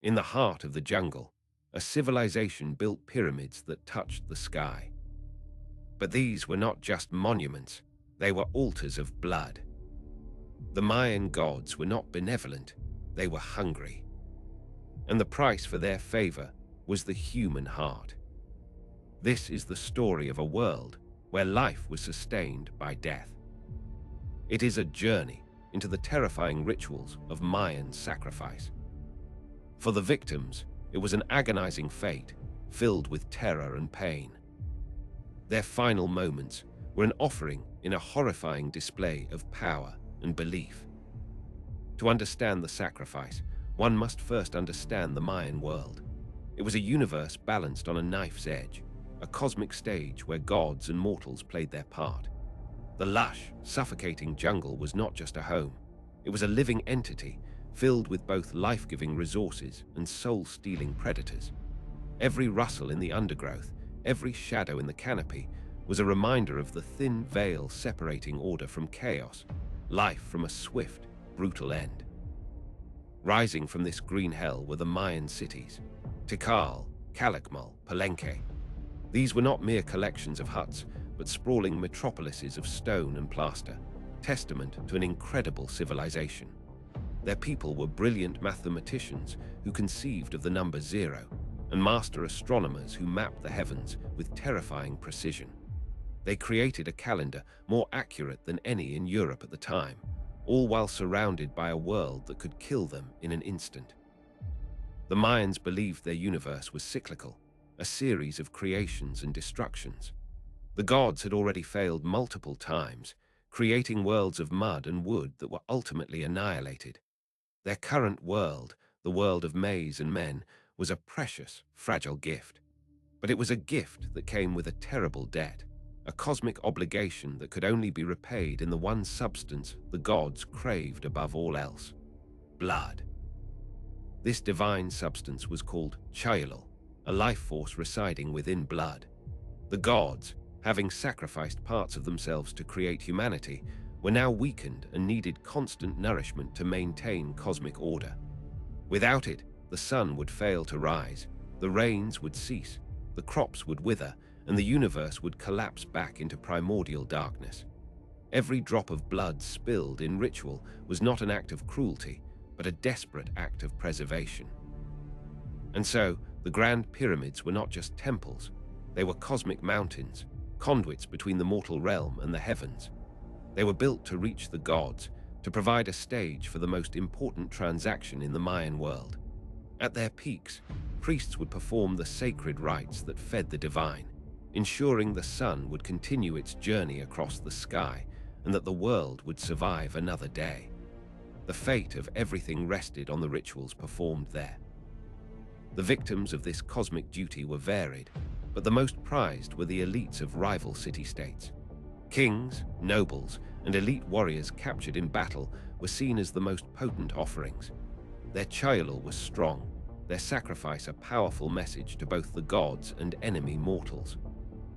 In the heart of the jungle, a civilization built pyramids that touched the sky. But these were not just monuments, they were altars of blood. The Mayan gods were not benevolent, they were hungry. And the price for their favor was the human heart. This is the story of a world where life was sustained by death. It is a journey into the terrifying rituals of Mayan sacrifice. For the victims, it was an agonizing fate filled with terror and pain. Their final moments were an offering in a horrifying display of power and belief. To understand the sacrifice, one must first understand the Mayan world. It was a universe balanced on a knife's edge, a cosmic stage where gods and mortals played their part. The lush, suffocating jungle was not just a home. It was a living entity filled with both life-giving resources and soul-stealing predators. Every rustle in the undergrowth, every shadow in the canopy, was a reminder of the thin veil separating order from chaos, life from a swift, brutal end. Rising from this green hell were the Mayan cities, Tikal, Calakmul, Palenque. These were not mere collections of huts, but sprawling metropolises of stone and plaster, testament to an incredible civilization. Their people were brilliant mathematicians who conceived of the number zero, and master astronomers who mapped the heavens with terrifying precision. They created a calendar more accurate than any in Europe at the time, all while surrounded by a world that could kill them in an instant. The Mayans believed their universe was cyclical, a series of creations and destructions. The gods had already failed multiple times, creating worlds of mud and wood that were ultimately annihilated. Their current world, the world of maize and men, was a precious, fragile gift. But it was a gift that came with a terrible debt, a cosmic obligation that could only be repaid in the one substance the gods craved above all else: blood. This divine substance was called Chayul, a life force residing within blood. The gods, having sacrificed parts of themselves to create humanity, were now weakened and needed constant nourishment to maintain cosmic order. Without it, the sun would fail to rise, the rains would cease, the crops would wither, and the universe would collapse back into primordial darkness. Every drop of blood spilled in ritual was not an act of cruelty, but a desperate act of preservation. And so, the grand pyramids were not just temples, they were cosmic mountains, conduits between the mortal realm and the heavens. They were built to reach the gods, to provide a stage for the most important transaction in the Mayan world. At their peaks, priests would perform the sacred rites that fed the divine, ensuring the sun would continue its journey across the sky and that the world would survive another day. The fate of everything rested on the rituals performed there. The victims of this cosmic duty were varied, but the most prized were the elites of rival city-states. Kings, nobles, and elite warriors captured in battle were seen as the most potent offerings. Their Chayul was strong, their sacrifice a powerful message to both the gods and enemy mortals.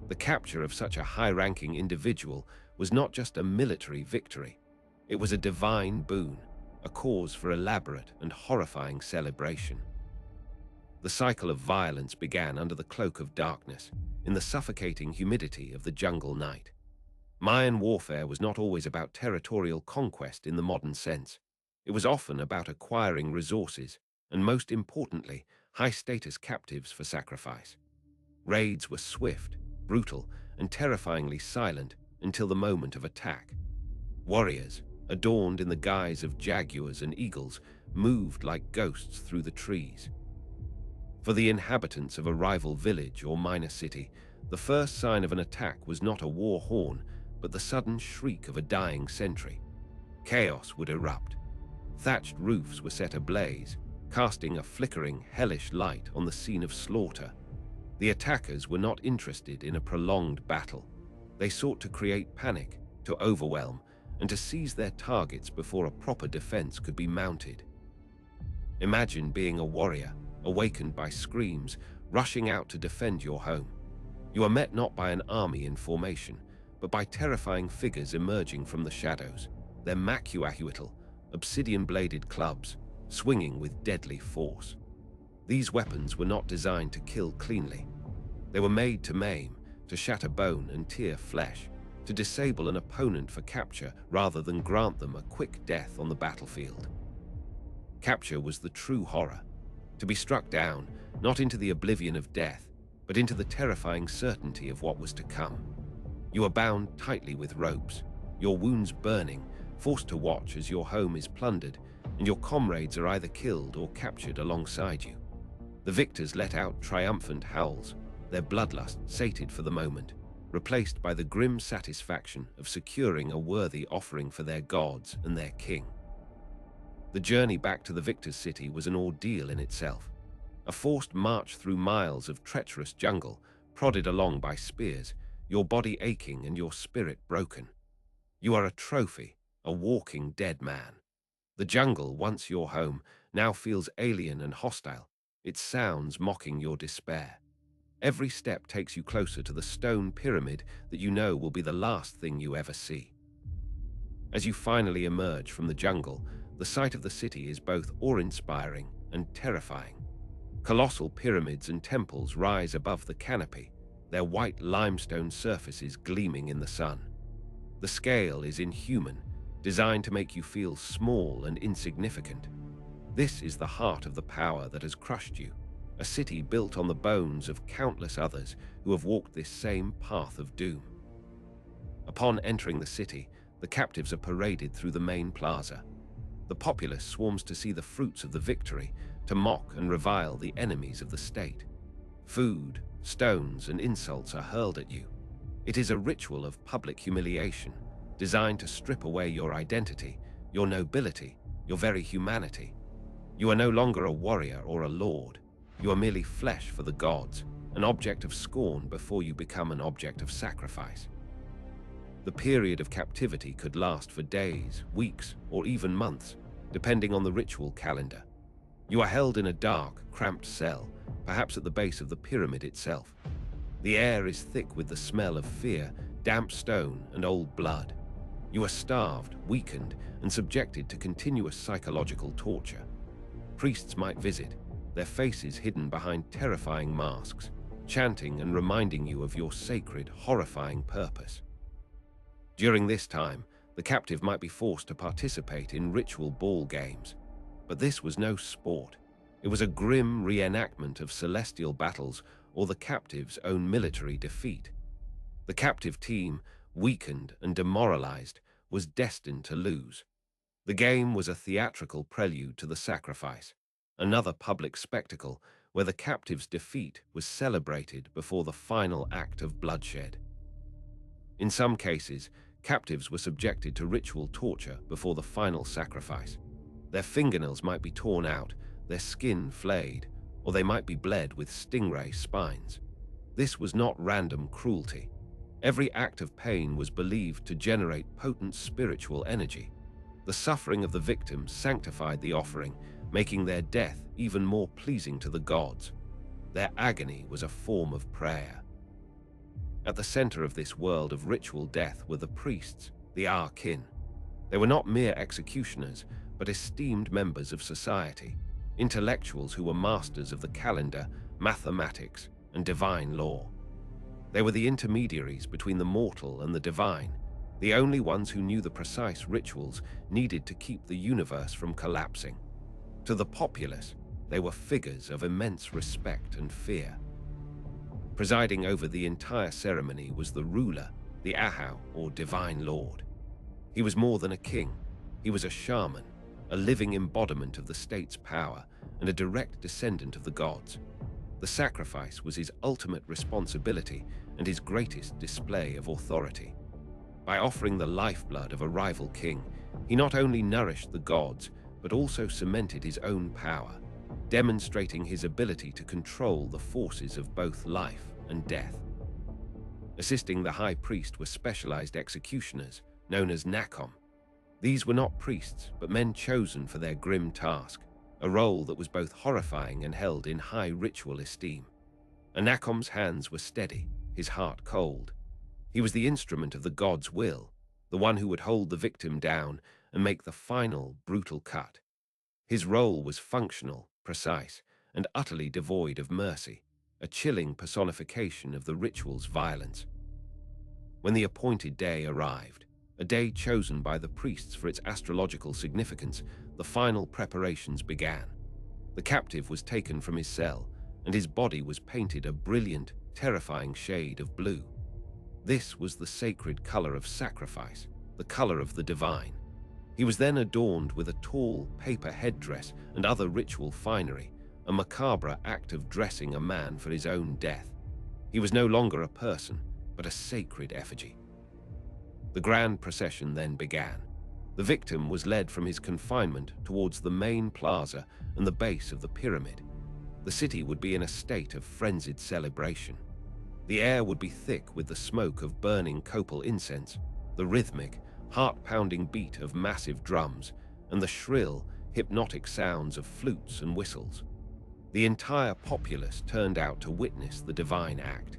The capture of such a high-ranking individual was not just a military victory. It was a divine boon, a cause for elaborate and horrifying celebration. The cycle of violence began under the cloak of darkness, in the suffocating humidity of the jungle night. Mayan warfare was not always about territorial conquest in the modern sense. It was often about acquiring resources, and most importantly, high-status captives for sacrifice. Raids were swift, brutal, and terrifyingly silent until the moment of attack. Warriors, adorned in the guise of jaguars and eagles, moved like ghosts through the trees. For the inhabitants of a rival village or minor city, the first sign of an attack was not a war horn, but the sudden shriek of a dying sentry. Chaos would erupt. Thatched roofs were set ablaze, casting a flickering, hellish light on the scene of slaughter. The attackers were not interested in a prolonged battle. They sought to create panic, to overwhelm, and to seize their targets before a proper defense could be mounted. Imagine being a warrior, awakened by screams, rushing out to defend your home. You are met not by an army in formation, but by terrifying figures emerging from the shadows, their macuahuitl, obsidian-bladed clubs, swinging with deadly force. These weapons were not designed to kill cleanly. They were made to maim, to shatter bone and tear flesh, to disable an opponent for capture rather than grant them a quick death on the battlefield. Capture was the true horror, to be struck down, not into the oblivion of death, but into the terrifying certainty of what was to come. You are bound tightly with ropes, your wounds burning, forced to watch as your home is plundered, and your comrades are either killed or captured alongside you. The victors let out triumphant howls, their bloodlust sated for the moment, replaced by the grim satisfaction of securing a worthy offering for their gods and their king. The journey back to the victor's city was an ordeal in itself, a forced march through miles of treacherous jungle, prodded along by spears, your body aching and your spirit broken. You are a trophy, a walking dead man. The jungle, once your home, now feels alien and hostile, its sounds mocking your despair. Every step takes you closer to the stone pyramid that you know will be the last thing you ever see. As you finally emerge from the jungle, the sight of the city is both awe-inspiring and terrifying. Colossal pyramids and temples rise above the canopy, their white limestone surfaces gleaming in the sun. The scale is inhuman, designed to make you feel small and insignificant. This is the heart of the power that has crushed you, a city built on the bones of countless others who have walked this same path of doom. Upon entering the city, the captives are paraded through the main plaza. The populace swarms to see the fruits of the victory, to mock and revile the enemies of the state. Food, stones, and insults are hurled at you. It is a ritual of public humiliation, designed to strip away your identity, your nobility, your very humanity. You are no longer a warrior or a lord. You are merely flesh for the gods, an object of scorn before you become an object of sacrifice. The period of captivity could last for days, weeks, or even months, depending on the ritual calendar. You are held in a dark, cramped cell, perhaps at the base of the pyramid itself. The air is thick with the smell of fear, damp stone, and old blood. You are starved, weakened, and subjected to continuous psychological torture. Priests might visit, their faces hidden behind terrifying masks, chanting and reminding you of your sacred, horrifying purpose. During this time, the captive might be forced to participate in ritual ball games. But this was no sport. It was a grim reenactment of celestial battles or the captive's own military defeat. The captive team, weakened and demoralized, was destined to lose. The game was a theatrical prelude to the sacrifice, another public spectacle where the captive's defeat was celebrated before the final act of bloodshed. In some cases, captives were subjected to ritual torture before the final sacrifice. Their fingernails might be torn out, their skin flayed, or they might be bled with stingray spines. This was not random cruelty. Every act of pain was believed to generate potent spiritual energy. The suffering of the victims sanctified the offering, making their death even more pleasing to the gods. Their agony was a form of prayer. At the center of this world of ritual death were the priests, the arkin. They were not mere executioners, but esteemed members of society, intellectuals who were masters of the calendar, mathematics, and divine law. They were the intermediaries between the mortal and the divine, the only ones who knew the precise rituals needed to keep the universe from collapsing. To the populace, they were figures of immense respect and fear. Presiding over the entire ceremony was the ruler, the ahau, or divine lord. He was more than a king. He was a shaman, a living embodiment of the state's power, and a direct descendant of the gods. The sacrifice was his ultimate responsibility and his greatest display of authority. By offering the lifeblood of a rival king, he not only nourished the gods, but also cemented his own power, demonstrating his ability to control the forces of both life and death. Assisting the high priest were specialized executioners, known as nakom. These were not priests, but men chosen for their grim task, a role that was both horrifying and held in high ritual esteem. A nakom's hands were steady, his heart cold. He was the instrument of the god's will, the one who would hold the victim down and make the final brutal cut. His role was functional, precise, and utterly devoid of mercy, a chilling personification of the ritual's violence. When the appointed day arrived, a day chosen by the priests for its astrological significance, the final preparations began. The captive was taken from his cell, and his body was painted a brilliant, terrifying shade of blue. This was the sacred color of sacrifice, the color of the divine. He was then adorned with a tall paper headdress and other ritual finery, a macabre act of dressing a man for his own death. He was no longer a person, but a sacred effigy. The grand procession then began. The victim was led from his confinement towards the main plaza and the base of the pyramid. The city would be in a state of frenzied celebration. The air would be thick with the smoke of burning copal incense, the rhythmic, heart-pounding beat of massive drums, and the shrill, hypnotic sounds of flutes and whistles. The entire populace turned out to witness the divine act.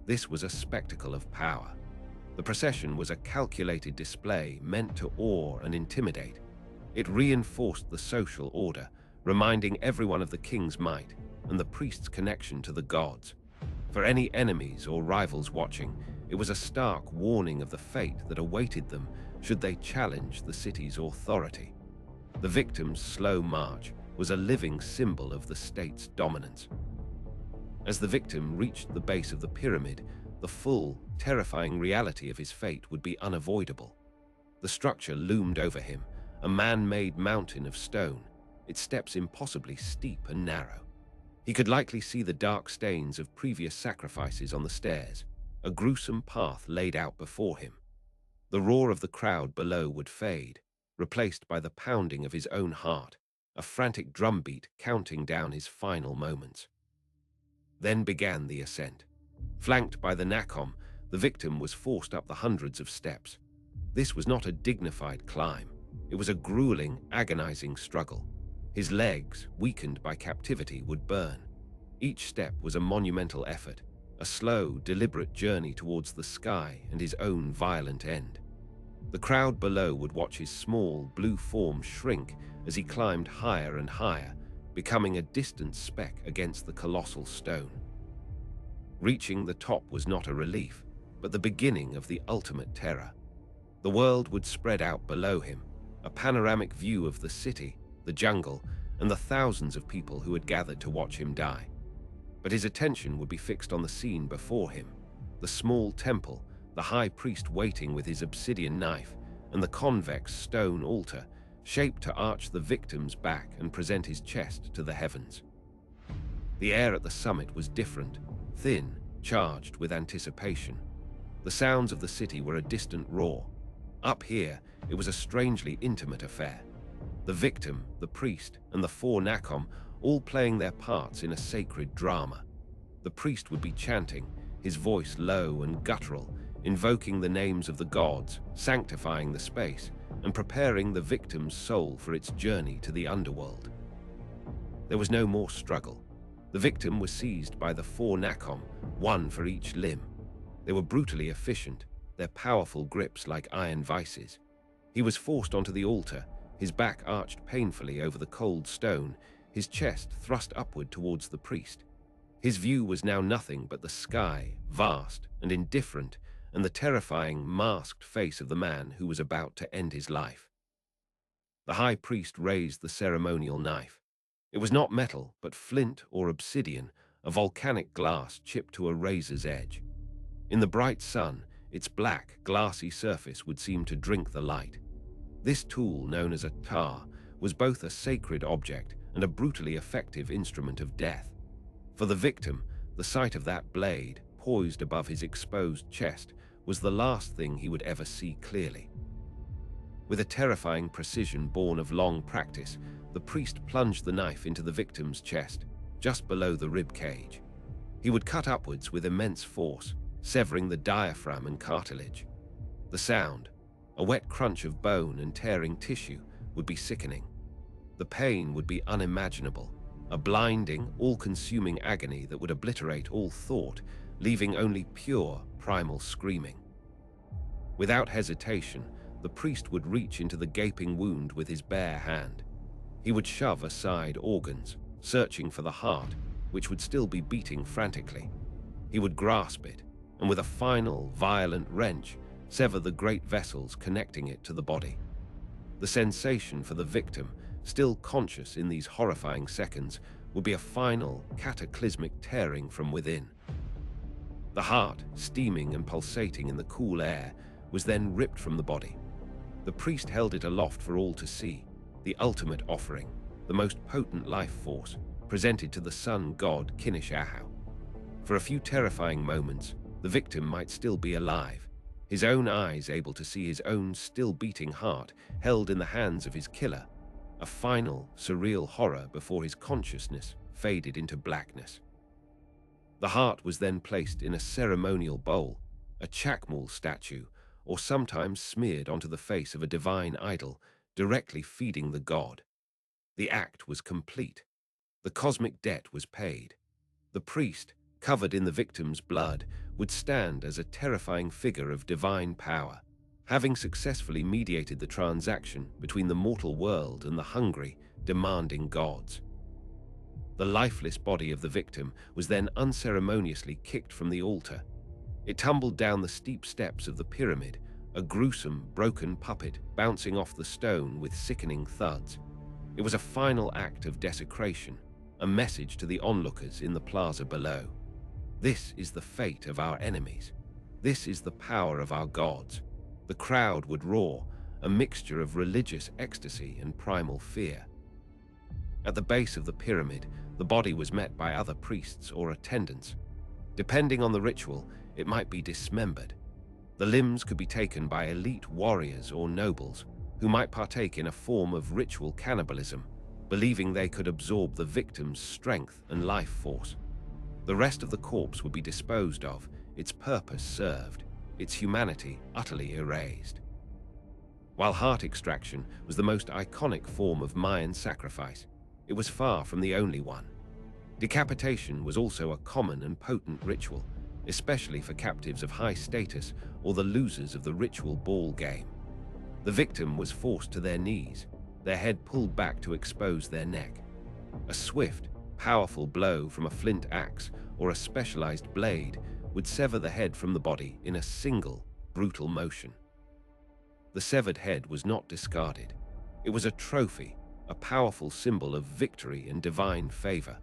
This was a spectacle of power. The procession was a calculated display meant to awe and intimidate. It reinforced the social order, reminding everyone of the king's might and the priest's connection to the gods. For any enemies or rivals watching, it was a stark warning of the fate that awaited them should they challenge the city's authority. The victim's slow march was a living symbol of the state's dominance. As the victim reached the base of the pyramid, the full, terrifying reality of his fate would be unavoidable. The structure loomed over him, a man-made mountain of stone, its steps impossibly steep and narrow. He could likely see the dark stains of previous sacrifices on the stairs, a gruesome path laid out before him. The roar of the crowd below would fade, replaced by the pounding of his own heart, a frantic drumbeat counting down his final moments. Then began the ascent. Flanked by the Nakom, the victim was forced up the hundreds of steps. This was not a dignified climb. It was a grueling, agonizing struggle. His legs, weakened by captivity, would burn. Each step was a monumental effort, a slow, deliberate journey towards the sky and his own violent end. The crowd below would watch his small, blue form shrink as he climbed higher and higher, becoming a distant speck against the colossal stone. Reaching the top was not a relief, but the beginning of the ultimate terror. The world would spread out below him, a panoramic view of the city, the jungle, and the thousands of people who had gathered to watch him die. But his attention would be fixed on the scene before him, the small temple, the high priest waiting with his obsidian knife, and the convex stone altar, shaped to arch the victim's back and present his chest to the heavens. The air at the summit was different, thin, charged with anticipation. The sounds of the city were a distant roar. Up here, it was a strangely intimate affair. The victim, the priest, and the four Nakom all playing their parts in a sacred drama. The priest would be chanting, his voice low and guttural, invoking the names of the gods, sanctifying the space, and preparing the victim's soul for its journey to the underworld. There was no more struggle. The victim was seized by the four Nakom, one for each limb. They were brutally efficient, their powerful grips like iron vices. He was forced onto the altar, his back arched painfully over the cold stone, his chest thrust upward towards the priest. His view was now nothing but the sky, vast and indifferent, and the terrifying, masked face of the man who was about to end his life. The high priest raised the ceremonial knife. It was not metal, but flint or obsidian, a volcanic glass chipped to a razor's edge. In the bright sun, its black, glassy surface would seem to drink the light. This tool, known as a tar, was both a sacred object and a brutally effective instrument of death. For the victim, the sight of that blade, poised above his exposed chest, was the last thing he would ever see clearly. With a terrifying precision born of long practice, the priest plunged the knife into the victim's chest, just below the rib cage. He would cut upwards with immense force, severing the diaphragm and cartilage. The sound, a wet crunch of bone and tearing tissue, would be sickening. The pain would be unimaginable, a blinding, all-consuming agony that would obliterate all thought, leaving only pure, primal screaming. Without hesitation, the priest would reach into the gaping wound with his bare hand. He would shove aside organs, searching for the heart, which would still be beating frantically. He would grasp it, and with a final, violent wrench, sever the great vessels connecting it to the body. The sensation for the victim, still conscious in these horrifying seconds, would be a final, cataclysmic tearing from within. The heart, steaming and pulsating in the cool air, was then ripped from the body. The priest held it aloft for all to see, the ultimate offering, the most potent life force, presented to the sun god Kinish-Ahau. For a few terrifying moments, the victim might still be alive, his own eyes able to see his own still-beating heart held in the hands of his killer, a final, surreal horror before his consciousness faded into blackness. The heart was then placed in a ceremonial bowl, a chakmul statue, or sometimes smeared onto the face of a divine idol, directly feeding the god. The act was complete. The cosmic debt was paid. The priest, covered in the victim's blood, would stand as a terrifying figure of divine power, having successfully mediated the transaction between the mortal world and the hungry, demanding gods. The lifeless body of the victim was then unceremoniously kicked from the altar. It tumbled down the steep steps of the pyramid, a gruesome, broken puppet bouncing off the stone with sickening thuds. It was a final act of desecration, a message to the onlookers in the plaza below. This is the fate of our enemies. This is the power of our gods. The crowd would roar, a mixture of religious ecstasy and primal fear. At the base of the pyramid, the body was met by other priests or attendants. Depending on the ritual, it might be dismembered. The limbs could be taken by elite warriors or nobles, who might partake in a form of ritual cannibalism, believing they could absorb the victim's strength and life force. The rest of the corpse would be disposed of, its purpose served, its humanity utterly erased. While heart extraction was the most iconic form of Mayan sacrifice, it was far from the only one. Decapitation was also a common and potent ritual, especially for captives of high status or the losers of the ritual ball game. The victim was forced to their knees, their head pulled back to expose their neck. A swift, powerful blow from a flint axe or a specialized blade would sever the head from the body in a single, brutal motion. The severed head was not discarded. It was a trophy, a powerful symbol of victory and divine favor.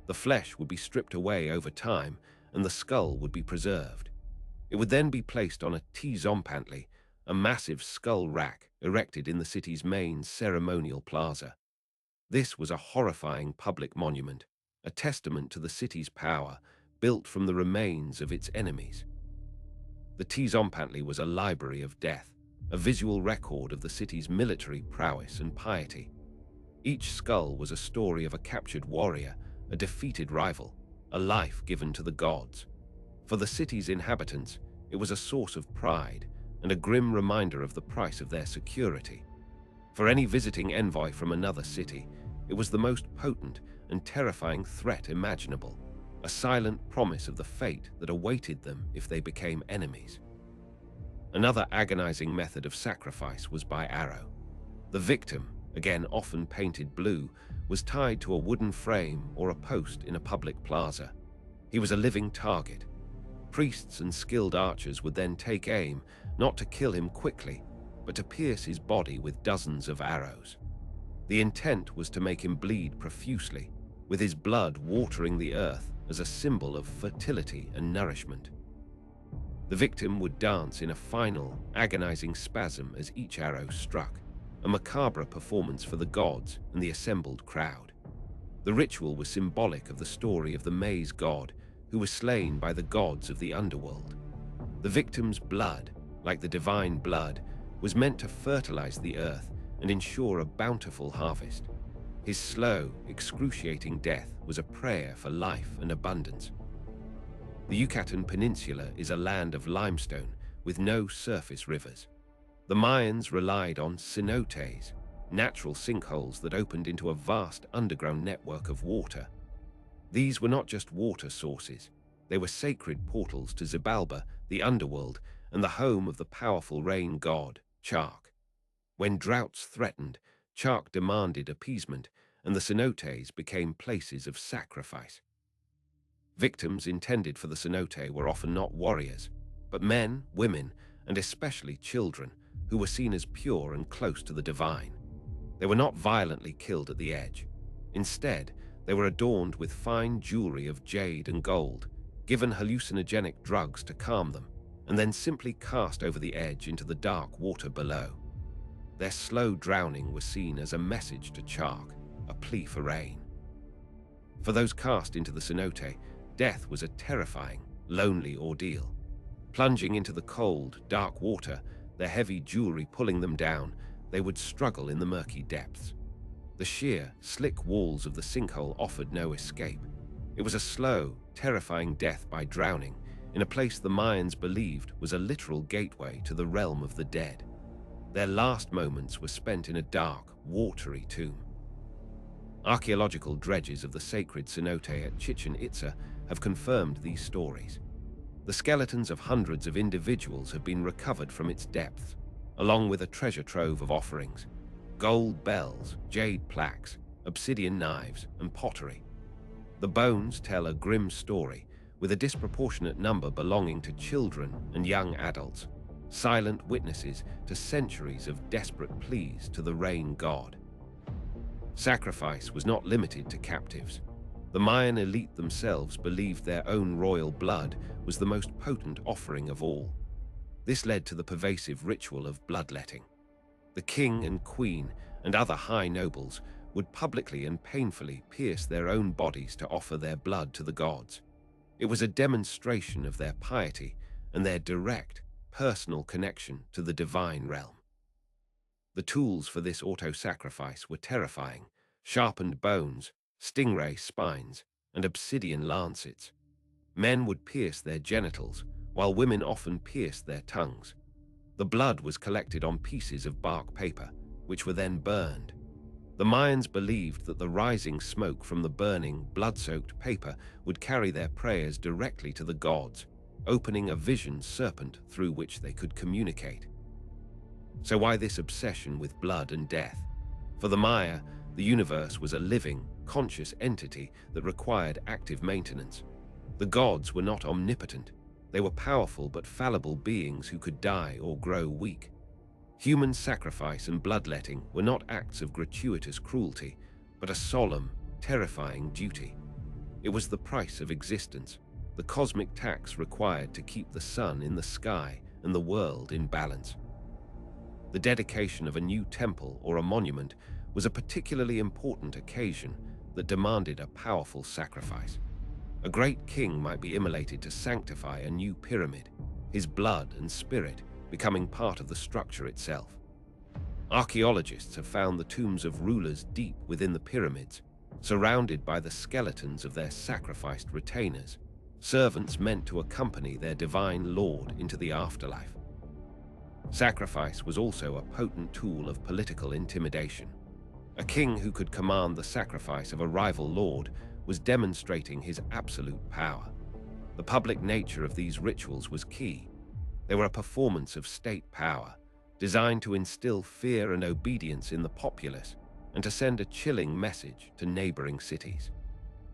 The flesh would be stripped away over time, and the skull would be preserved. It would then be placed on a tzompantli, a massive skull rack erected in the city's main ceremonial plaza. This was a horrifying public monument, a testament to the city's power, built from the remains of its enemies. The tzompantli was a library of death, a visual record of the city's military prowess and piety. Each skull was a story of a captured warrior, a defeated rival, a life given to the gods. For the city's inhabitants, it was a source of pride and a grim reminder of the price of their security. For any visiting envoy from another city, it was the most potent and terrifying threat imaginable, a silent promise of the fate that awaited them if they became enemies. Another agonizing method of sacrifice was by arrow. The victim, again often painted blue, was tied to a wooden frame or a post in a public plaza. He was a living target. Priests and skilled archers would then take aim, not to kill him quickly, but to pierce his body with dozens of arrows. The intent was to make him bleed profusely, with his blood watering the earth as a symbol of fertility and nourishment. The victim would dance in a final, agonizing spasm as each arrow struck, a macabre performance for the gods and the assembled crowd. The ritual was symbolic of the story of the maize god, who was slain by the gods of the underworld. The victim's blood, like the divine blood, was meant to fertilize the earth and ensure a bountiful harvest. His slow, excruciating death was a prayer for life and abundance. The Yucatan Peninsula is a land of limestone with no surface rivers. The Mayans relied on cenotes, natural sinkholes that opened into a vast underground network of water. These were not just water sources, they were sacred portals to Xibalba, the underworld, and the home of the powerful rain god, Chark. When droughts threatened, Chark demanded appeasement, and the cenotes became places of sacrifice. Victims intended for the cenote were often not warriors, but men, women, and especially children, who were seen as pure and close to the divine. They were not violently killed at the edge. Instead, they were adorned with fine jewelry of jade and gold, given hallucinogenic drugs to calm them, and then simply cast over the edge into the dark water below. Their slow drowning was seen as a message to Chark, a plea for rain. For those cast into the cenote, death was a terrifying, lonely ordeal. Plunging into the cold, dark water, their heavy jewelry pulling them down, they would struggle in the murky depths. The sheer, slick walls of the sinkhole offered no escape. It was a slow, terrifying death by drowning in a place the Mayans believed was a literal gateway to the realm of the dead. Their last moments were spent in a dark, watery tomb. Archaeological dredges of the sacred cenote at Chichén Itzá have confirmed these stories. The skeletons of hundreds of individuals have been recovered from its depths, along with a treasure trove of offerings: gold bells, jade plaques, obsidian knives, and pottery. The bones tell a grim story, with a disproportionate number belonging to children and young adults, silent witnesses to centuries of desperate pleas to the rain god. Sacrifice was not limited to captives. The Mayan elite themselves believed their own royal blood was the most potent offering of all. This led to the pervasive ritual of bloodletting. The king and queen and other high nobles would publicly and painfully pierce their own bodies to offer their blood to the gods. It was a demonstration of their piety and their direct, personal connection to the divine realm. The tools for this auto-sacrifice were terrifying: sharpened bones, stingray spines, and obsidian lancets. Men would pierce their genitals, while women often pierced their tongues. The blood was collected on pieces of bark paper, which were then burned. The Mayans believed that the rising smoke from the burning, blood-soaked paper would carry their prayers directly to the gods, opening a vision serpent through which they could communicate. So why this obsession with blood and death? For the Maya, the universe was a living, conscious entity that required active maintenance. The gods were not omnipotent. They were powerful but fallible beings who could die or grow weak. Human sacrifice and bloodletting were not acts of gratuitous cruelty, but a solemn, terrifying duty. It was the price of existence, the cosmic tax required to keep the sun in the sky and the world in balance. The dedication of a new temple or a monument was a particularly important occasion that demanded a powerful sacrifice. A great king might be immolated to sanctify a new pyramid, his blood and spirit becoming part of the structure itself. Archaeologists have found the tombs of rulers deep within the pyramids, surrounded by the skeletons of their sacrificed retainers, servants meant to accompany their divine lord into the afterlife. Sacrifice was also a potent tool of political intimidation. A king who could command the sacrifice of a rival lord was demonstrating his absolute power. The public nature of these rituals was key. They were a performance of state power, designed to instill fear and obedience in the populace and to send a chilling message to neighboring cities.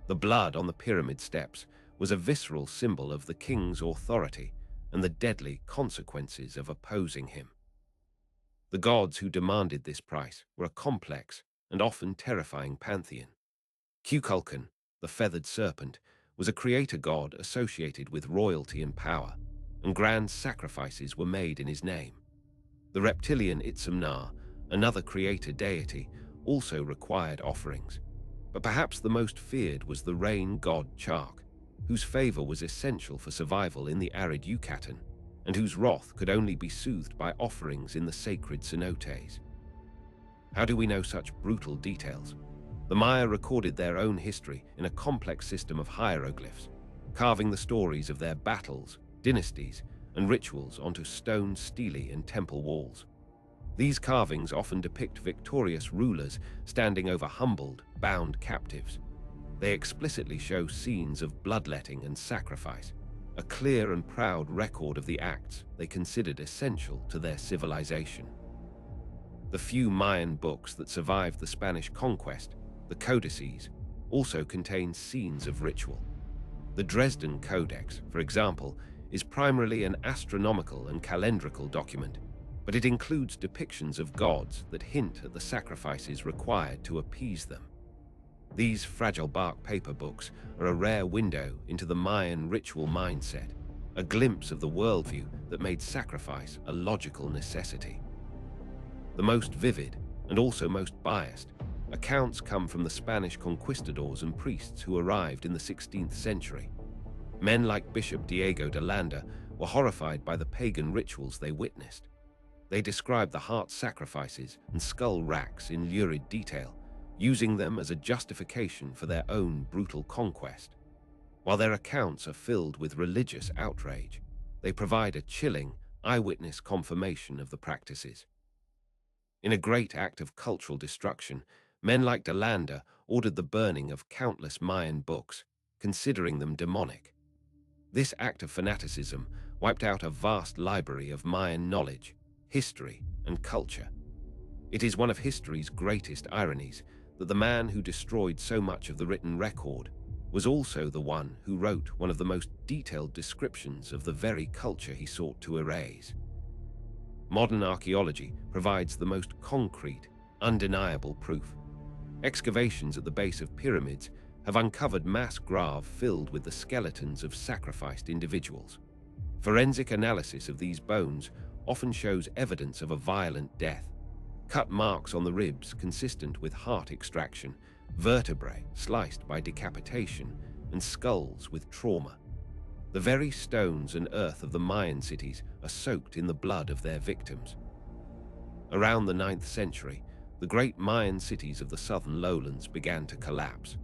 The blood on the pyramid steps was a visceral symbol of the king's authority and the deadly consequences of opposing him. The gods who demanded this price were a complex and often terrifying pantheon. Kukulkan, the feathered serpent, was a creator god associated with royalty and power, and grand sacrifices were made in his name. The reptilian Itzamna, another creator deity, also required offerings, but perhaps the most feared was the rain god Chark, whose favor was essential for survival in the arid Yucatan, and whose wrath could only be soothed by offerings in the sacred cenotes. How do we know such brutal details? The Maya recorded their own history in a complex system of hieroglyphs, carving the stories of their battles, dynasties, and rituals onto stone stelae and temple walls. These carvings often depict victorious rulers standing over humbled, bound captives. They explicitly show scenes of bloodletting and sacrifice, a clear and proud record of the acts they considered essential to their civilization. The few Mayan books that survived the Spanish conquest The codices also contain scenes of ritual. The Dresden Codex, for example, is primarily an astronomical and calendrical document, but it includes depictions of gods that hint at the sacrifices required to appease them. These fragile bark paper books are a rare window into the Mayan ritual mindset, a glimpse of the worldview that made sacrifice a logical necessity. The most vivid, and also most biased, accounts come from the Spanish conquistadors and priests who arrived in the 16th century. Men like Bishop Diego de Landa were horrified by the pagan rituals they witnessed. They described the heart sacrifices and skull racks in lurid detail, using them as a justification for their own brutal conquest. While their accounts are filled with religious outrage, they provide a chilling, eyewitness confirmation of the practices. In a great act of cultural destruction, men like de Landa ordered the burning of countless Mayan books, considering them demonic. This act of fanaticism wiped out a vast library of Mayan knowledge, history, and culture. It is one of history's greatest ironies that the man who destroyed so much of the written record was also the one who wrote one of the most detailed descriptions of the very culture he sought to erase. Modern archaeology provides the most concrete, undeniable proof. Excavations at the base of pyramids have uncovered mass graves filled with the skeletons of sacrificed individuals. Forensic analysis of these bones often shows evidence of a violent death. Cut marks on the ribs consistent with heart extraction, vertebrae sliced by decapitation, and skulls with trauma. The very stones and earth of the Mayan cities are soaked in the blood of their victims. Around the 9th century, the great Mayan cities of the southern lowlands began to collapse.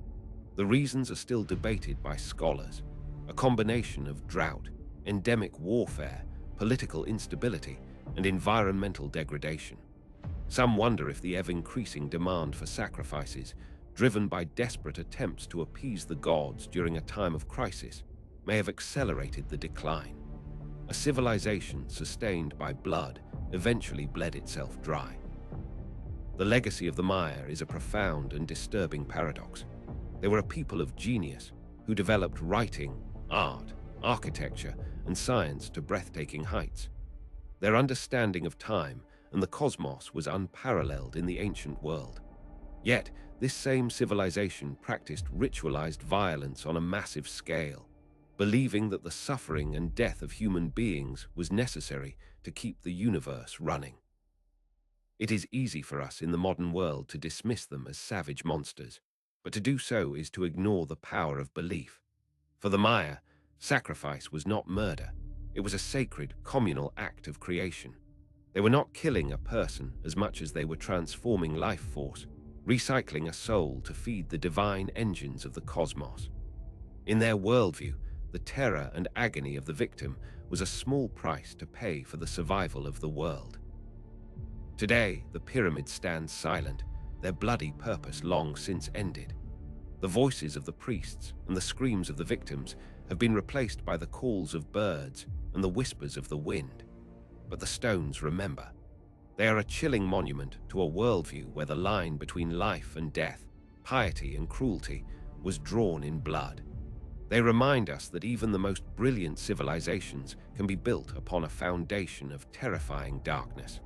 The reasons are still debated by scholars, a combination of drought, endemic warfare, political instability, and environmental degradation. Some wonder if the ever-increasing demand for sacrifices, driven by desperate attempts to appease the gods during a time of crisis, may have accelerated the decline. A civilization sustained by blood eventually bled itself dry. The legacy of the Maya is a profound and disturbing paradox. They were a people of genius who developed writing, art, architecture, and science to breathtaking heights. Their understanding of time and the cosmos was unparalleled in the ancient world. Yet, this same civilization practiced ritualized violence on a massive scale, believing that the suffering and death of human beings was necessary to keep the universe running. It is easy for us in the modern world to dismiss them as savage monsters, but to do so is to ignore the power of belief. For the Maya, sacrifice was not murder. It was a sacred, communal act of creation. They were not killing a person as much as they were transforming life force, recycling a soul to feed the divine engines of the cosmos. In their worldview, the terror and agony of the victim was a small price to pay for the survival of the world. Today, the pyramids stand silent, their bloody purpose long since ended. The voices of the priests and the screams of the victims have been replaced by the calls of birds and the whispers of the wind. But the stones remember. They are a chilling monument to a worldview where the line between life and death, piety and cruelty, was drawn in blood. They remind us that even the most brilliant civilizations can be built upon a foundation of terrifying darkness.